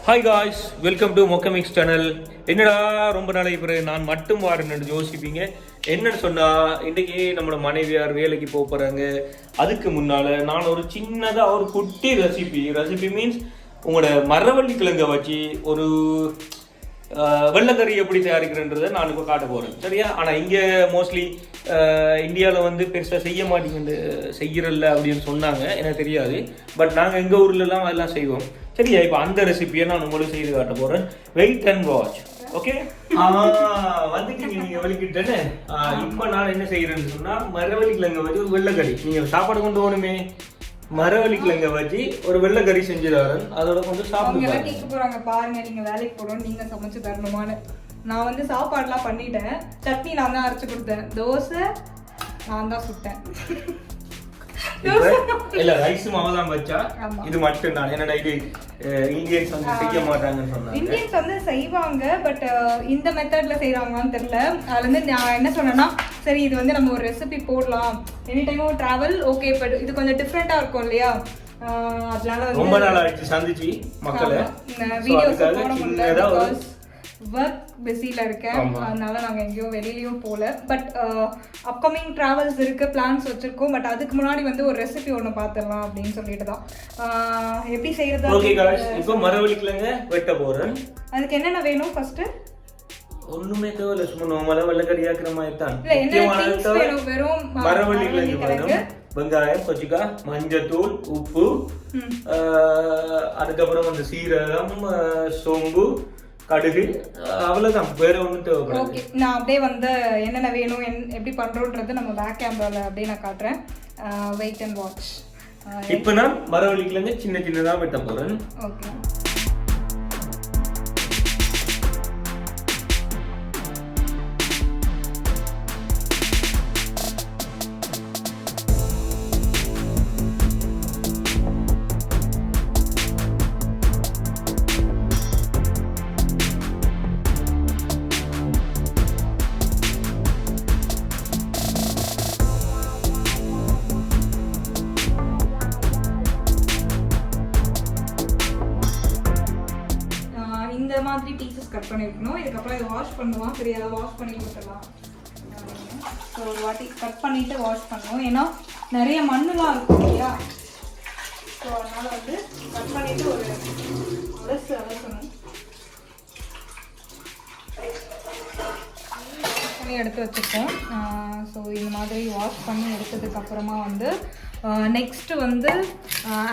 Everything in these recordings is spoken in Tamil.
ஹாய் காய்ஸ், வெல்கம் டு மொக்கமிக்ஸ் சேனல். என்னடா ரொம்ப நாளைக்கு பிறகு நான் மட்டும் வாரேன்னு யோசிப்பீங்க. என்னன்னு சொன்னால், இன்றைக்கி நம்மளோட மனைவியார் வேலைக்கு போக போகிறாங்க. அதுக்கு முன்னால் நான் ஒரு சின்னதாக ஒரு குட்டி ரெசிபி மீன்ஸ் உங்களோட மரவள்ளி கிழங்கை வச்சு ஒரு வெள்ளைக்கறி எப்படி தயாரிக்கிறன்றதை நான் இப்போ காட்ட போகிறேன், சரியா? ஆனால் இங்கே மோஸ்ட்லி இந்தியாவில் வந்து பெருசாக செய்யறதில்ல அப்படின்னு சொன்னாங்க, எனக்கு தெரியாது. பட் நாங்கள் எங்கள் ஊர்லலாம் அதெல்லாம் செய்வோம், சரியா? இப்போ அந்த ரெசிபியை நான் உங்களுக்கு செய்து காட்ட போகிறேன். Wait and watch. ஓகே, வந்துட்டீங்க நீங்கள் வலிக்கிட்டேன்னு. இப்போ நான் என்ன செய்கிறேன்னு சொன்னால், மரவள்ளி கிழங்கு வச்சு ஒரு வெள்ளைக்கறி. நீங்கள் சாப்பாடு கொண்டு போகணுமே, மரவள்ளி கிழங்க வச்சு ஒரு வெள்ளைக்கறி செஞ்சு தரேன். அதோட கொஞ்சம் சாப்பிடுங்க. கேட்க போறாங்க, பாருங்க நீங்க வேலைக்கு போறோம், நீங்க சமைச்சு தரணுமான்னு. நான் வந்து சாப்பாடுலாம் பண்ணிட்டேன். சட்னி நான் தான் அரைச்சு கொடுத்தேன். தோசை நான் தான் சுட்டேன். இல்ல ரைஸ் மாவுதான் வச்சா இது மட்டும் தான். என்னடா இது இந்தியன்ஸ் வந்து செய்ய மாட்டாங்கன்னு சொன்னாங்க. இந்தியன்ஸ் வந்து செய்வாங்க, பட் இந்த மெத்தட்ல செய்யறாங்கன்னு தெரியல. அதுல இருந்து நான் என்ன சொன்னேன்னா, சரி இது வந்து நம்ம ஒரு ரெசிபி போடலாம், any time travel okay, but இது கொஞ்சம் டிஃப்ரெண்டா இருக்கும் இல்லையா? அதனால ரொம்ப நாள் ஆயிடுச்சு சந்திச்சு மக்களை. வீடியோஸ் போட முடியல, ஒர்க் பிஸியில் இருக்கேன். அதனால நாங்கள் எங்கேயும் வெளியிலையும் போகல. பட் அப்கமிங் ட்ராவல்ஸ் இருக்குது, பிளான்ஸ் வச்சுருக்கோம். பட் அதுக்கு முன்னாடி வந்து ஒரு ரெசிபி ஒன்று பார்த்துடலாம் அப்படின்னு சொல்லிட்டு தான். எப்படி செய்யறது? ஓகே गाइस, இப்போ மரவள்ளி கிழங்க வெட்ட போகிறேன். அதுக்கு என்னென்ன வேணும்? ஃபர்ஸ்ட் ஒண்ணுமே தேவையில்ல, சும்மா நார்மலாக வெள்ளைக்கறி ஆக்குற மாதிரி தான். வெறும் மரவள்ளி கிழங்கு வேணும், வெங்காயம், கொச்சிக்காய், மஞ்சத்தூள், உப்பு, அதுக்கப்புறம் வந்து சீரகம், சோம்பு, கடுகு, அவ்வளவுதான். வேற ஒன்றும் தேவைப்படாது. ஓகே, நான் அப்படியே வந்து என்னென்ன வேணும் எப்படி பண்றோன்றது நம்ம பேக் கேமரால அப்படியே நான் காட்டுறேன். Wait and watch. இப்போ நான் மரவள்ளி கிழங்கு சின்ன சின்னதாக வெட்ட போறேன். ஓகே, இந்த மாதிரி பீசஸ் கட் பண்ணிருக்கணும். இதுக்கப்புறம் இதை வாஷ் பண்ணுவோம். சரி, அதை வாஷ் பண்ணி கொடுத்துடலாம். ஸோ ஒரு வாட்டி கட் பண்ணிட்டு வாஷ் பண்ணுவோம், ஏன்னா நிறைய மண்ணுலாம் இருக்கும் இல்லையா? ஸோ அதனால வந்து கட் பண்ணிட்டு ஒரு அலசணும். பண்ணி எடுத்து வச்சுருக்கோம். ஸோ இந்த மாதிரி வாஷ் பண்ணி எடுத்ததுக்கப்புறமா வந்து நெக்ஸ்ட் வந்து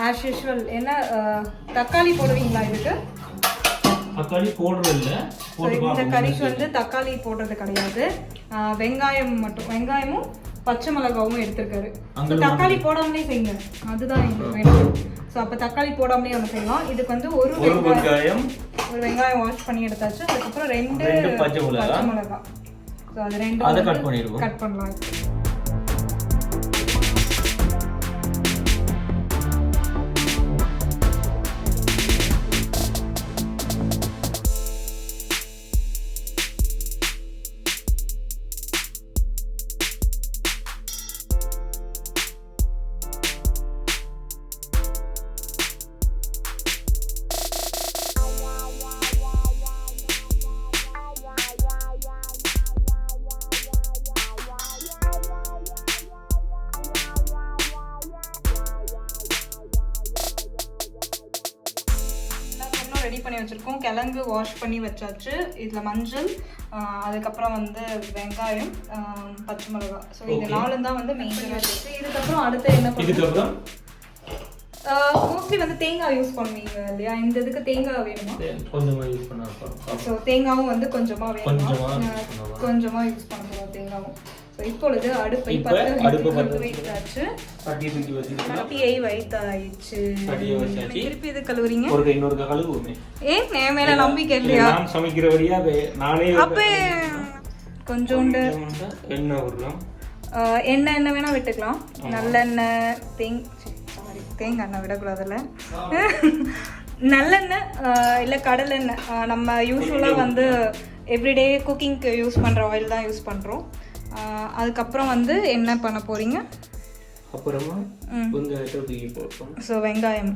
ஆஸ் யூஷுவல் என்ன தக்காளி போடுவீங்களா இதுக்கு? தக்காளி போடுறதில்ல. இந்த கறிக்கு வந்து தக்காளி போடுறது கிடையாது. வெங்காயம் மட்டும், வெங்காயமும் பச்சை மிளகாவும் எடுத்துருக்காரு. தக்காளி போடாமலே செய்யுங்க, அதுதான் எங்களுக்கு வேணும். ஸோ அப்போ தக்காளி போடாமலே நம்ம செய்யலாம். இதுக்கு வந்து ஒரு வெங்காயம் வாஷ் பண்ணி எடுத்தாச்சு. அதுக்கப்புறம் ரெண்டு பச்சை மிளகா. ஸோ அது ரெண்டு கட் பண்ணலாம். ரெடி பண்ணி வச்சுருக்கோம். கிழங்கு வாஷ் பண்ணி வச்சாச்சு. இதில் மஞ்சள், அதுக்கப்புறம் வந்து வெங்காயம், பச்சை மிளகா. ஸோ இந்த நாலும் தான் வந்து மெயினாக இருக்குது. இதுக்கப்புறம் அடுத்து என்ன பண்ணுறோம்? மோஸ்ட்லி வந்து தேங்காய் யூஸ் பண்ணுவீங்க இல்லையா? இந்த இதுக்கு தேங்காய் வேணுமா? கொஞ்சமாக யூஸ் பண்ண. ஸோ தேங்காவும் வந்து கொஞ்சமாக வேணும், கொஞ்சமாக யூஸ் பண்ண போகிறோம் தேங்காவும். ஸோ இப்பொழுது அடுப்பை வைத்தாச்சு. சட்டியை வைத்தாயிடுச்சு. திருப்பி இது கழுவுறீங்க? ஏன் என் மேல நம்பிக்கை இல்லையா? சமைக்கிறவரியா நானே. அப்ப கொஞ்சோண்டு எண்ணெய் என்ன வேணா விட்டுக்கலாம். நல்லெண்ணெய், தேங்காய் எண்ணெய் விடக்கூடாதுல்ல. நல்லெண்ணெய் இல்லை கடலெண்ணெய். நம்ம யூஸ்வலாக வந்து எவ்ரிடே குக்கிங்க்கு யூஸ் பண்ணுற ஆயில் தான் யூஸ் பண்ணுறோம். அதுக்கப்புறம் வந்து என்ன பண்ண போறீங்க? அப்புறமா வெங்காயத்தை தூக்கி போட்டோம். ஸோ வெங்காயம்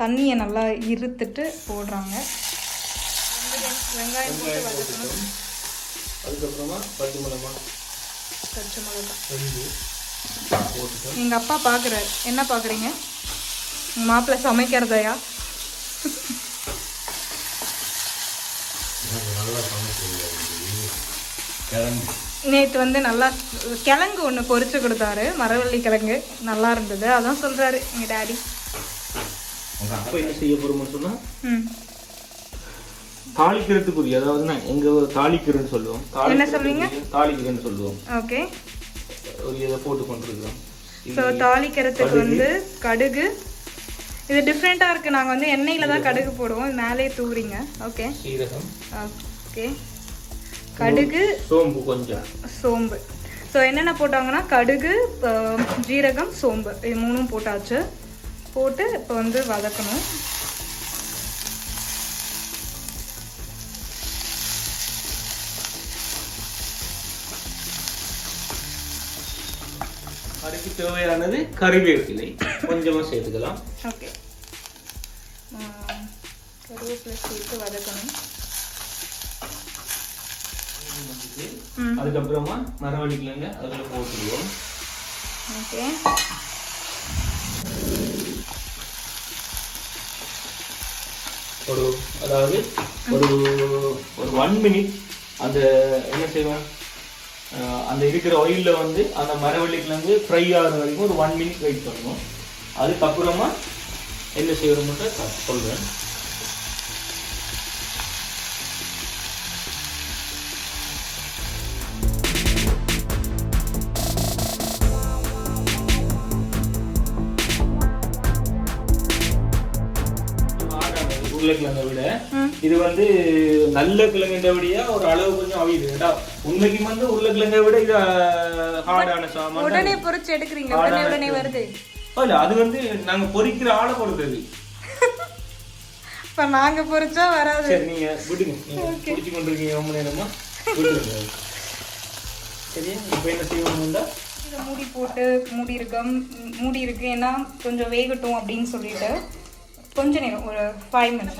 தண்ணியை நல்லா இருத்துட்டு போடுறாங்க. வெங்காயம் போட்டு வதக்கணும். அதுக்கப்புறமா பச்சை மிளகாய் எங்கள் அப்பா பார்க்குறாரு. என்ன பார்க்குறீங்க? உங்கள் மாப்பிள்ளை சமைக்கிறதையா? நேற்று வந்து நல்லா கிழங்கு ஒன்று பொரிச்சு கொடுத்தாரு, மரவள்ளி கிழங்கு நல்லா இருந்தது. அதான் சொல்கிறாரு எங்கள் டேடி. அப்போ என்ன செய்ய போகிறோம்னு சொன்னால் தாளிக்கிறதுக்குரிய, அதாவது நான் எங்கள் தாளிக்கிறேன்னு சொல்லுவோம். என்ன சொல்றீங்க? தாளிக்கிறேன்னு சொல்லுவோம். ஓகே, ஒரு இதை போட்டு கொண்டிருக்கிறோம். ஸோ தாளிக்கிறதுக்கு வந்து கடுகு, இது டிஃப்ரெண்ட்டாக இருக்குது. நாங்கள் வந்து எண்ணெயில் தான் கடுகு போடுவோம், மேலே தூரிங்க. ஓகே, சீரகம், ஓகே, கடுகு, சோம்பு, கொஞ்சம் சோம்பு. ஸோ என்னென்ன போட்டாங்கன்னா கடுகு, ஜீரகம், சோம்பு, இது மூணும் போட்டாச்சு. போட்டு இப்போ வந்து வதக்கணும். அதுக்கு தேவையானது கறிவேப்பிலை கொஞ்சமாக சேர்த்துக்கலாம். ஓகே, கருவேப்பிலை சேர்த்து வதக்கணும். அதுக்கப்புறமா மரவள்ளி கிழங்கு அதில் போட்டுருவோம். ஓகே, அதாவது ஒரு 1 மினிட் அந்த என்ன செய்வோம், அந்த இருக்கிற ஆயிலில் வந்து அந்த மரவள்ளி கிழங்கு ஃப்ரை ஆகிற வரைக்கும் ஒரு 1 மினிட் வெயிட் பண்ணணும். அதுக்கப்புறமா என்ன செய்யணும்னு சொல்கிறேன். உருளைக்கிழங்கை விட இது வந்து நல்ல கிழங்கை விட ஒரு அளவு கொஞ்சம் அவியுது. உண்மைக்கு வந்து உருளைக்கிழங்கை விட இது ஹார்டான சாமான். உடனே பொரிச்சு எடுக்கிறீங்க, உடனே வருது. இல்ல, அது வந்து நாங்க பொரிக்கிற ஆளை பொறுத்தது. இப்ப நாங்க பொரிச்சா வராது. சரி, நீங்க விடுங்க, பொரிச்சு கொண்டிருக்கீங்க ரொம்ப நேரமா, விடுங்க. சரியா? இப்ப என்ன செய்யணும்னா இதை மூடி போட்டு மூடி இருக்கு. ஏன்னா கொஞ்சம் வேகட்டும் அப்படின்னு சொல்லிட்டு கொஞ்ச நேரம், ஒரு 5 மினிட்ஸ்.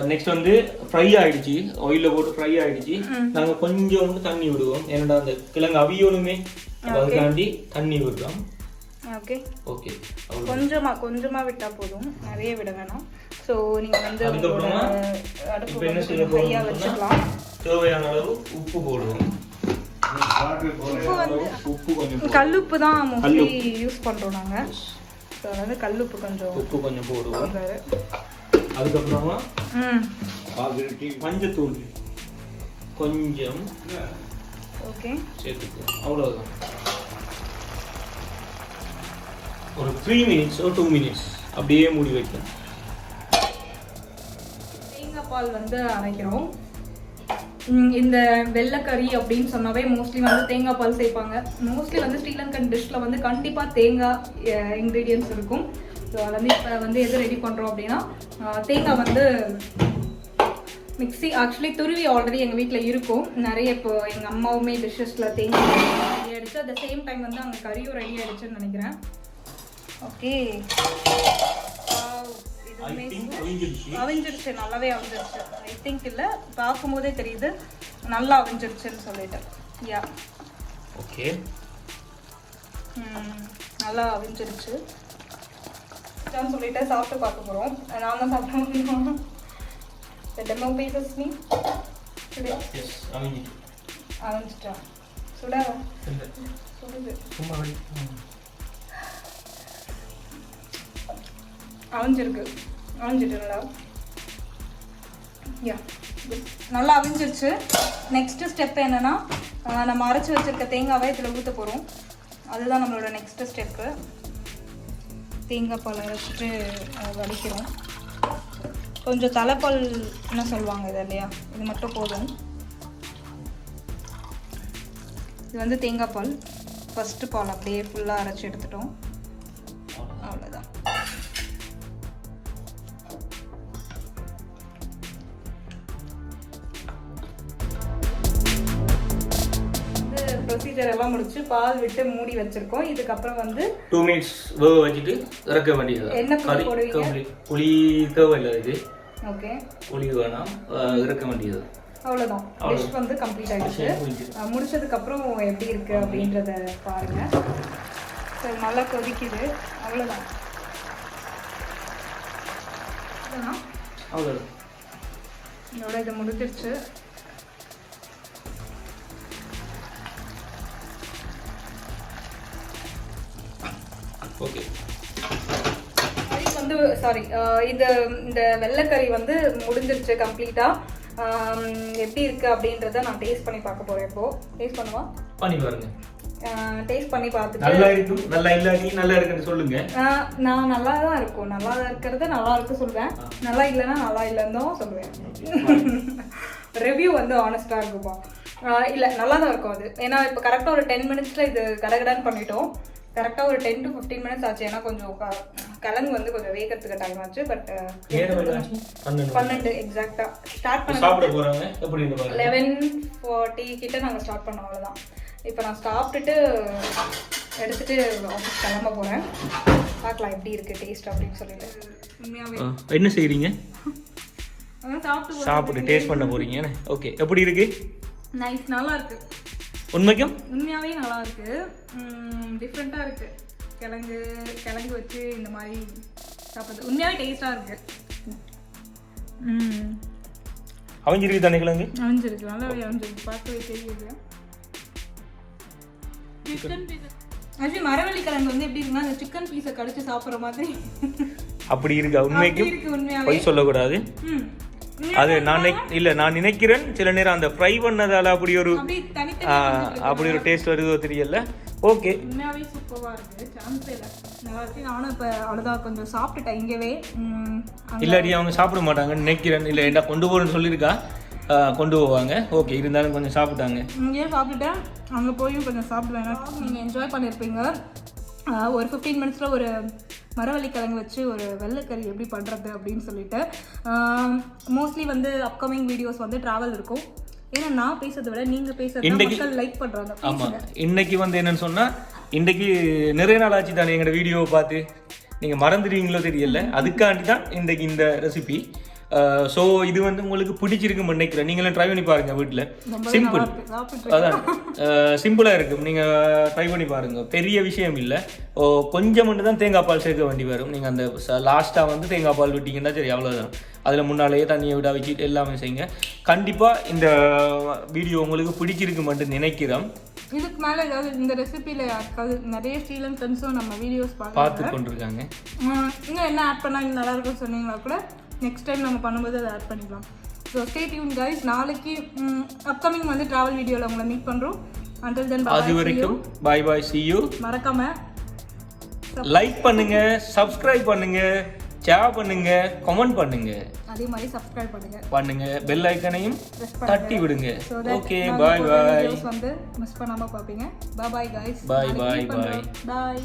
நெக்ஸ்ட் வந்து ஃப்ரை ஆயிடுச்சு, ஆயிலில் போட்டு ஃப்ரை ஆயிடுச்சு. நாங்கள் கொஞ்சம் தண்ணி விடுவோம், ஏன்னா அந்த கிழங்கு அவியணுமே, அதுக்காண்டி தண்ணி விடுறோம். ஓகே ஓகே, கொஞ்சமாக விட்டால் போதும், நிறைய விட வேணாம். ஸோ நீங்கள் வந்து அடுப்பு என்ன செய்ய போகிறோம் வச்சுக்கலாம். தேவையான அளவு உப்பு போடுவோம். உப்பு கொஞ்சம் கல்லுப்பு தான் மோஸ்ட்லி யூஸ் பண்ணுறோம் நாங்கள். ஸோ அதாவது கல்லுப்பு உப்பு கொஞ்சம் போடுவோம். அதுக்கப்புறமா மஞ்சத்தூள் கொஞ்சம் ஓகே சேர்த்துக்குவோம். அவ்வளோதான். ஒரு 3 மினிட்ஸ் ஒரு 2 மினிட்ஸ் அப்படியே மூடி வைக்கணும். தேங்காய் பால் வந்து அரைக்கிறோம். இந்த வெள்ளைக்கறி அப்படின்னு சொன்னாவே மோஸ்ட்லி வந்து தேங்காய் பால் சேர்ப்பாங்க. மோஸ்ட்லி வந்து ஸ்ரீலங்கன் டிஷ்ல வந்து கண்டிப்பாக தேங்காய் இன்க்ரீடியன்ஸ் இருக்கும். ஸோ அதை வந்து இப்போ வந்து எது ரெடி பண்ணுறோம் அப்படின்னா, தேங்காய் வந்து மிக்ஸி ஆக்சுவலி துருவி ஆல்ரெடி எங்கள் வீட்டில் இருக்கும் நிறைய. இப்போ எங்கள் அம்மாவுமே டிஷ்ஷஸில் தேங்காய் ரெடி ஆகிடுச்சு. அட் த சேம் டைம் வந்து அங்கே கறியும் ரெடி ஆகிடுச்சுன்னு நினைக்கிறேன். ஓகே, அவிஞ்சிருச்சு, நல்லாவே அவிஞ்சிருச்சு. ஐ திங்க் இல்லை, பார்க்கும்போதே தெரியுது நல்லா அவிஞ்சிருச்சுன்னு சொல்லிட்டு. யா, ஓகே, நல்லா அவிஞ்சிருச்சு சொல்லிட்டு சாப்பிட்டு பார்க்க போகிறோம். நான் தான் சாப்பிட முடியும். டெமோ பீசஸ் மீ அவிஞ்சிட்டா சுட சுடுது அவிஞ்சிட்டுங்களா? யா, நல்லா அவிஞ்சிருச்சு. நெக்ஸ்ட் ஸ்டெப் என்னன்னா, நம்ம அரைச்சி வச்சிருக்க தேங்காவை இதில் ஊற்ற போகிறோம். அதுதான் நம்மளோட நெக்ஸ்ட் ஸ்டெப்பு. தேங்காய் பால் அரைச்சிட்டு வடிக்கிறோம். கொஞ்சம் தலைப்பால் என்ன சொல்லுவாங்க இது இல்லையா, இது மட்டும் போதும். இது வந்து தேங்காய் பால், ஃபஸ்ட்டு பால் அப்படியே ஃபுல்லாக அரைச்சி எடுத்துட்டோம். அவ்வளோதான். ப்ரொசீஜர் எல்லாம் முடிச்சு பால் விட்டு மூடி வச்சிருக்கோம். இதுக்கப்புறம் வந்து 2 மினிட்ஸ் வேக வச்சுட்டு இறக்க வேண்டியது. என்ன புளி போடுவீங்க? புளி தேவையில்லை இது. ஓகே, புளி வேணாம், இறக்க வேண்டியது. அவ்வளோதான். டிஷ் வந்து கம்ப்ளீட் ஆயிடுச்சு. முடிச்சதுக்கப்புறம் எப்படி இருக்கு அப்படின்றத பாருங்க. சரி, நல்லா கொதிக்குது. அவ்வளோதான். அவ்வளோதான். இதோட இது முடிஞ்சிருச்சு. ஓகே, வந்து சாரி, இந்த வெள்ளைக்கறி வந்து முடிஞ்சிருச்சு கம்ப்ளீட்டா. எப்படி இருக்கு அப்படின்றத நான் டேஸ்ட் பண்ணி பார்க்க போறேன். இப்போ டேஸ்ட் பண்ணுவா, பண்ணி பாருங்க. டேஸ்ட் பண்ணி பார்த்துட்டு நல்லா இருக்கு, நல்லா இல்லாட்டி நல்லா இருக்குன்னு சொல்லுங்க. நான் நல்லா தான் இருக்கும், நல்லா இருக்கிறத நல்லா இருக்கு சொல்லுவேன். நல்லா இல்லைன்னா நல்லா இல்லைன்னு தான் சொல்லுவேன். ரிவ்யூ வந்து ஆனஸ்டா இருக்குப்பா. இல்லை, நல்லா தான் இருக்கும் அது. ஏன்னா இப்போ கரெக்டாக ஒரு 10 மினிட்ஸ்ல இது கடகடான்னு பண்ணிட்டோம். கரெக்டாக ஒரு 10 to 15 மினிட்ஸ் ஆச்சு. ஏன்னா கொஞ்சம் கிழங்கு வந்து கொஞ்சம் வேகிறதுக்கு டைம் ஆச்சு. பட் 12 எக்ஸாக்டா ஸ்டார்ட் பண்ண 11:40 கிட்ட நாங்கள் ஸ்டார்ட் பண்ணோம். அவ்வளோதான். இப்போ நான் சாப்பிட்டுட்டு எடுத்துட்டு ஆஃபீஸ் கிளம்ப போகிறேன். பார்க்கலாம் எப்படி இருக்கு டேஸ்ட் அப்படின்னு சொல்லிட்டு. உண்மையாகவே என்ன செய்றீங்க? சாப்பிட்டு டேஸ்ட் பண்ண போறீங்க. ஓகே, எப்படி இருக்கு? நைஸ், நல்லா இருக்கு. உண்மையாகவே நல்லா இருக்கு. டிஃப்ரெண்ட்டாக இருக்கு. கிழங்கு வச்சு இந்த மாதிரி சாப்பிட்றது உண்மையாகவே டேஸ்டாக இருக்கு. அவஞ்சிருக்கு தானே கிழங்கு? அவஞ்சிருக்கு, நல்லாவே அவஞ்சிருக்கு. பார்க்கவே தெரியுது. ஆக்சுவலி மரவள்ளி கிழங்கு வந்து எப்படி இருக்குன்னா அந்த சிக்கன் பீஸை கடிச்சு சாப்பிட்ற மாதிரி அப்படி இருக்கு. உண்மைக்கும் பொய் சொல்லக்கூடாது. அது நான் நினைக்கிறேன் சில நேரம் அந்த ஃப்ரை பண்ணதால அப்படி ஒரு டேஸ்ட் வருதோ தெரியல. ஓகே, உண்மையாவே சூப்பரா இருக்கு. சான்ஸே இல்லை, நல்லா இருக்கு. நானும் இப்போ அவ்வளோதான் கொஞ்சம் சாப்பிட்டுட்டேன் இங்கவே. இல்லாட்டி அவங்க சாப்பிட மாட்டாங்கன்னு நினைக்கிறேன். இல்லை என்ன கொண்டு போறேன்னு சொல்லியிருக்கா, கொண்டு போவாங்க. ஓகே, இருந்தாலும் கொஞ்சம் சாப்பிட்டாங்க. இங்கேயே சாப்பிட்டுட்டேன், அங்கே போயும் கொஞ்சம் சாப்பிடுவேன். நீங்கள் என்ஜாய் பண்ணியிருப்பீங்க. ஒரு 15 மினிட்ஸில் ஒரு மரவள்ளி கிழங்கு வச்சு ஒரு வெள்ளைக்கறி எப்படி பண்ணுறது அப்படின்னு சொல்லிட்டு. மோஸ்ட்லி வந்து அப்கமிங் வீடியோஸ் வந்து ட்ராவல் இருக்கும். ஏன்னா நான் பேசுறதை விட நீங்கள் பேசுறது மக்கள் லைக் பண்ணுறாங்க. ஆமாம், இன்னைக்கு வந்து என்னன்னு சொன்னால், இன்னைக்கு நிறைய நாள் ஆச்சு தானே எங்களோட வீடியோவை பார்த்து. நீங்கள் மறந்துடுவீங்களோ தெரியல, அதுக்காண்டி தான் இன்றைக்கு இந்த ரெசிபி. ஸோ இது வந்து உங்களுக்கு பிடிச்சிருக்குன்னு நினைக்கிறேன். நீங்களும் ட்ரை பண்ணி பாருங்கள் வீட்டில். சிம்பிள், அதான் சிம்பிளாக இருக்கும். நீங்கள் ட்ரை பண்ணி பாருங்கள். பெரிய விஷயம் இல்லை. கொஞ்சம் மட்டும் தான் தேங்காய் பால் சேர்க்க வேண்டி வரும். நீங்கள் அந்த லாஸ்ட்டாக வந்து தேங்காய் பால் விட்டிங்கன்னா சரி, அவ்வளோதான். அதில் முன்னாலேயே தண்ணியை விட வச்சுட்டு எல்லாமே செய்யுங்க. கண்டிப்பாக இந்த வீடியோ உங்களுக்கு பிடிச்சிருக்கு மட்டும் நினைக்கிறோம். இதுக்கு மேலே ஏதாவது இந்த ரெசிபியில் யாருக்காவது நிறைய ஸ்ரீலங்கன்ஸும் நம்ம வீடியோஸ் பார்த்து கொண்டிருக்காங்க. இன்னும் என்ன ஆட் பண்ணால் இது நல்லா இருக்கும்னு சொன்னீங்களா கூட நெக்ஸ்ட் டைம் நம்ம பண்ணும்போது அதை ஆட் பண்ணிக்கலாம். So stay tune guys. நாளைக்கு அப்கமிங் வந்து ட்ராவல் வீடியோவில் உங்களை மீட் பண்ணுறோம். until then அது வரைக்கும் bye bye, see you. மறக்காம லைக் பண்ணுங்க, சப்ஸ்கிரைப் பண்ணுங்க, ஷேர் பண்ணுங்க, கமெண்ட் பண்ணுங்க. அதே மாதிரி சப்ஸ்கிரைப் பண்ணுங்க, பெல் ஐகானையும் தட்டி விடுங்க. Okay, bye bye. வந்து மிஸ் பண்ணாம பாப்பீங்க. bye bye guys. bye bye bye. bye.